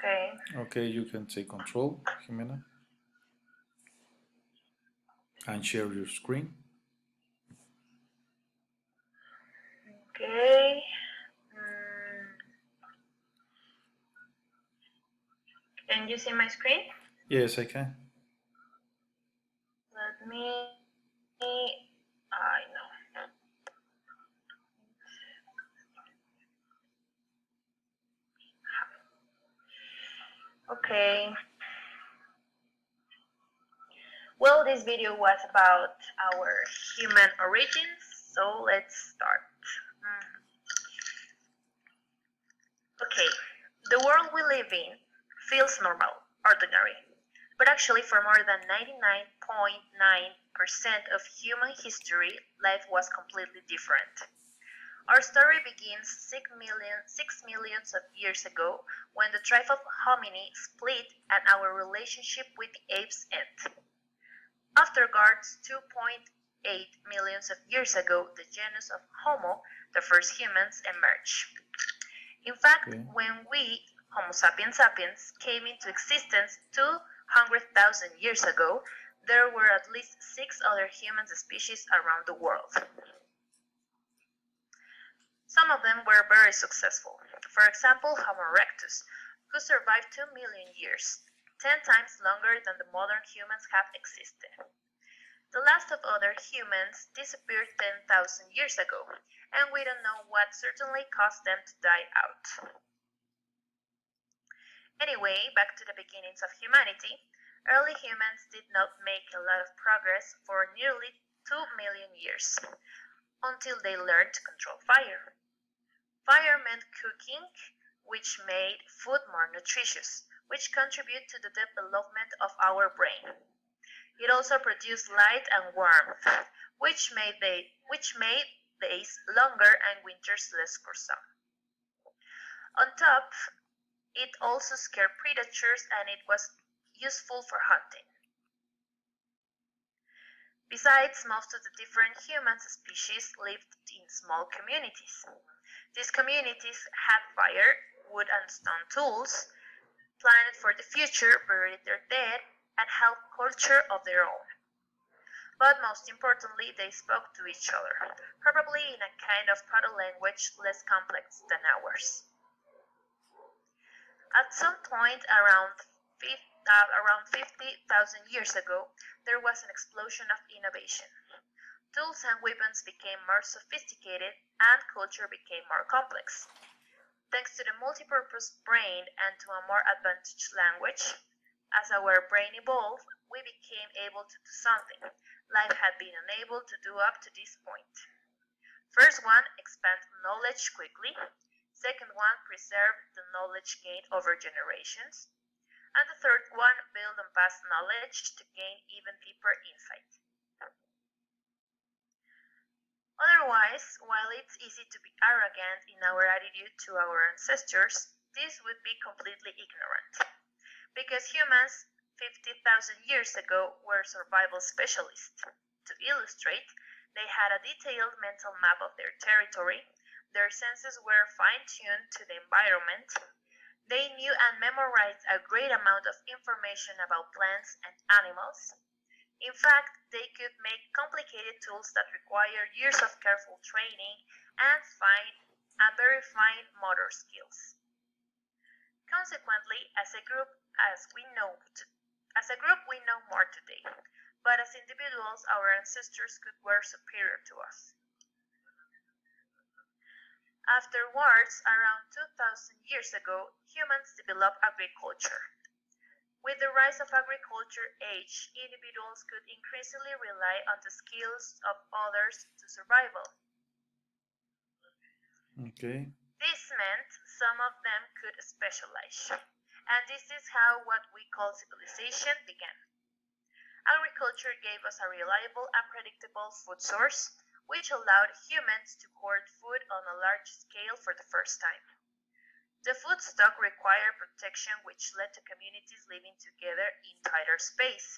Okay. Okay, you can take control, Jimena, and share your screen. Okay. Mm, can you see my screen? Yes, I can. Let me. I know. Okay. Well, this video was about our human origins, so let's start. Okay, the world we live in feels normal, ordinary, but actually for more than 99.9% of human history, life was completely different. Our story begins 6 million of years ago when the tribe of homini split and our relationship with the apes ended. Afterwards, 2.8 million of years ago, the genus of Homo, the first humans, emerged. In fact, Okay. when we, Homo sapiens sapiens, came into existence 200,000 years ago, there were at least 6 other human species around the world. Some of them were very successful. For example, Homo erectus, who survived 2 million years, 10 times longer than the modern humans have existed. The last of other humans disappeared 10,000 years ago, and we don't know what certainly caused them to die out. Anyway, back to the beginnings of humanity, early humans did not make a lot of progress for nearly 2 million years, until they learned to control fire. Fire meant cooking, which made food more nutritious, which contributed to the development of our brain. It also produced light and warmth, which made days longer and winters less gruesome. On top, it also scared predators and it was useful for hunting. Besides, most of the different human species lived in small communities. These communities had fire, wood and stone tools, planned for the future, buried their dead, and had culture of their own. But most importantly, they spoke to each other, probably in a kind of proto language less complex than ours. At some point around 50,000 years ago, there was an explosion of innovation. Tools and weapons became more sophisticated and culture became more complex. Thanks to the multipurpose brain and to a more advanced language, as our brain evolved, we became able to do something life had been unable to do up to this point. First one, expand knowledge quickly. Second one, preserve the knowledge gained over generations. And the third one, build on past knowledge to gain even deeper insight. Otherwise, while it's easy to be arrogant in our attitude to our ancestors, this would be completely ignorant. Because humans 50,000 years ago were survival specialists. To illustrate, they had a detailed mental map of their territory, their senses were fine-tuned to the environment, they knew and memorized a great amount of information about plants and animals. In fact, they could make complicated tools that require years of careful training and very fine motor skills. Consequently, as a group we know more today, but as individuals our ancestors were superior to us. Afterwards, around 2,000 years ago, humans developed agriculture. With the rise of agriculture age, individuals could increasingly rely on the skills of others to survival. Okay. This meant some of them could specialize, and this is how what we call civilization began. Agriculture gave us a reliable and predictable food source, which allowed humans to hoard food on a large scale for the first time. The food stock required protection, which led to communities living together in tighter space.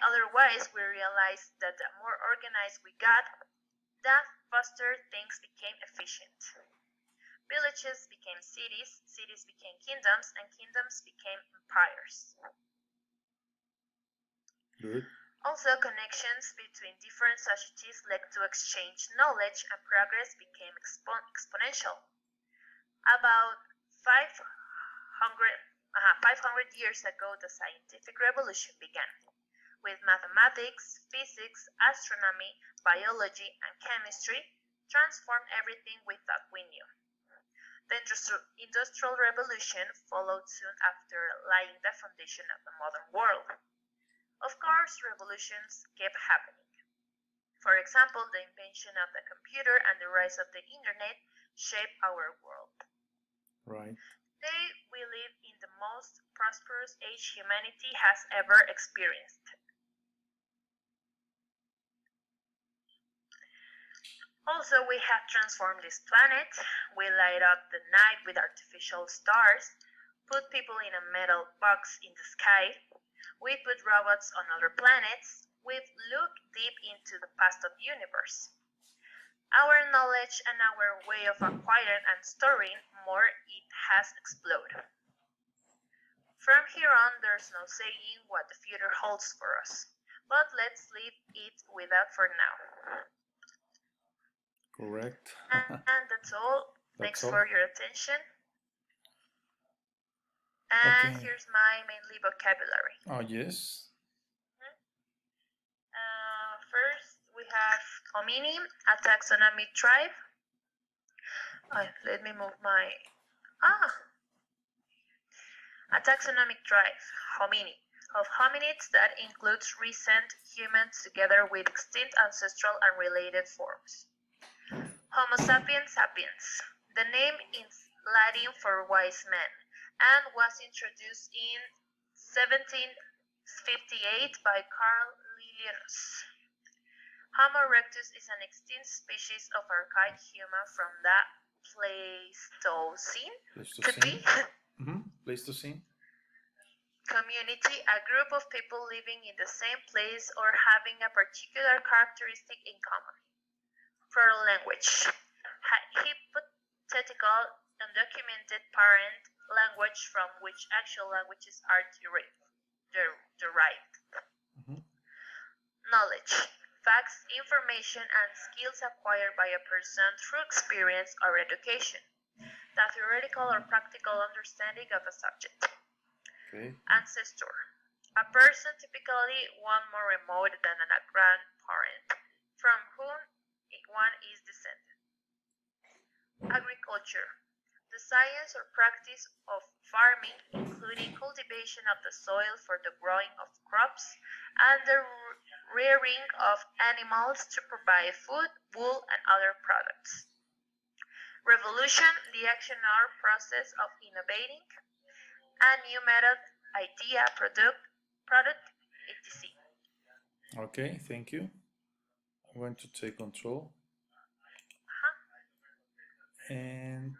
Otherwise, we realized that the more organized we got, the faster things became efficient. Villages became cities, cities became kingdoms, and kingdoms became empires. Good. Also, connections between different societies led to exchange knowledge and progress became exponential. About 500 years ago, the scientific revolution began, with mathematics, physics, astronomy, biology, and chemistry transformed everything we thought we knew. The Industrial Revolution followed soon after, laying the foundation of the modern world. Of course, revolutions kept happening. For example, the invention of the computer and the rise of the internet shaped our world. Right. Today, we live in the most prosperous age humanity has ever experienced. Also, we have transformed this planet. We light up the night with artificial stars, put people in a metal box in the sky. We put robots on other planets. We've looked deep into the past of the universe. Our knowledge and our way of acquiring and storing more it has exploded. From here on, there's no saying what the future holds for us, but let's leave it with that for now. Correct. And that's all. Thanks all. for your attention. And Okay. here's my mainly vocabulary. Oh, yes. First, we have homini, a taxonomic tribe. Let me move my... A taxonomic tribe, homini, of hominids that includes recent humans together with extinct ancestral and related forms. Homo sapiens sapiens. The name is Latin for wise man and was introduced in 1758 by Carl Linnaeus. Homo erectus is an extinct species of archaic human from the Pleistocene. Could be. Pleistocene. Community, a group of people living in the same place or having a particular characteristic in common. Plural language, hypothetical, undocumented parent language from which actual languages are derived. Knowledge, facts, information, and skills acquired by a person through experience or education. The theoretical or practical understanding of a subject. Okay. Ancestor, a person typically one more remote than a grandparent, from whom one is descended. Agriculture, the science or practice of farming, including cultivation of the soil for the growing of crops and the rearing of animals to provide food, wool, and other products. Revolution, the action or process of innovating a new method, idea, product, etc. Okay, thank you. I'm going to take control. And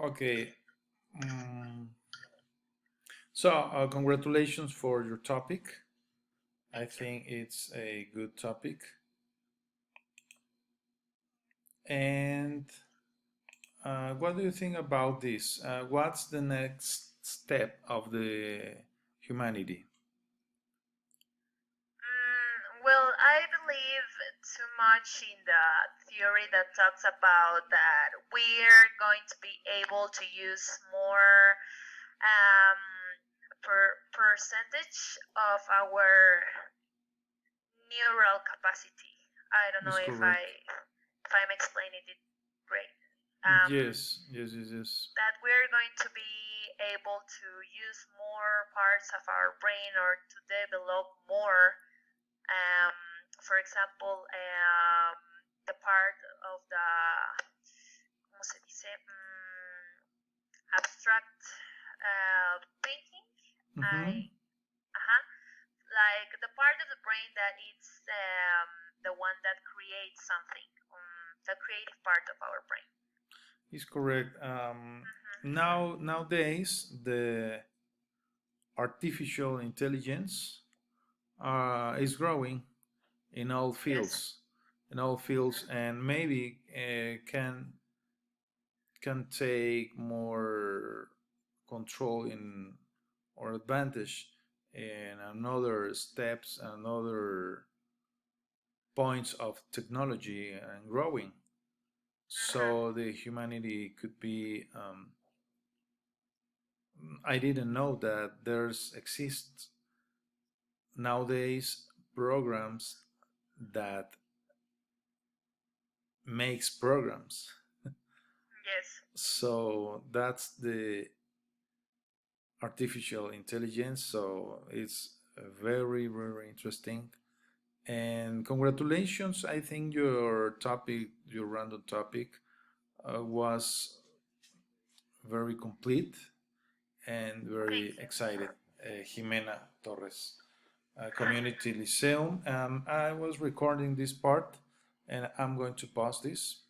okay. So congratulations for your topic. I think it's a good topic. And what do you think about this? What's the next step of the humanity? Well, I believe too much in the theory that talks about that we're going to be able to use more percentage of our neural capacity. I don't know if I'm explaining it great. Yes. That we're going to be able to use more parts of our brain or to develop more. For example, the part of the ¿cómo se dice? Abstract thinking. Like the part of the brain that it's the one that creates something, the creative part of our brain. Is correct. Nowadays, the artificial intelligence is growing in all fields. in all fields, and maybe can take more control in or advantage in another steps, another points of technology and growing. Mhm. So the humanity could be. I didn't know that there's exists nowadays programs that makes programs. Yes. So that's the artificial intelligence. So it's very, very interesting. And congratulations. I think your topic, your random topic, was very complete and Thank very you. excited. Jimena Torres, Community Lyceum. I was recording this part and I'm going to pause this.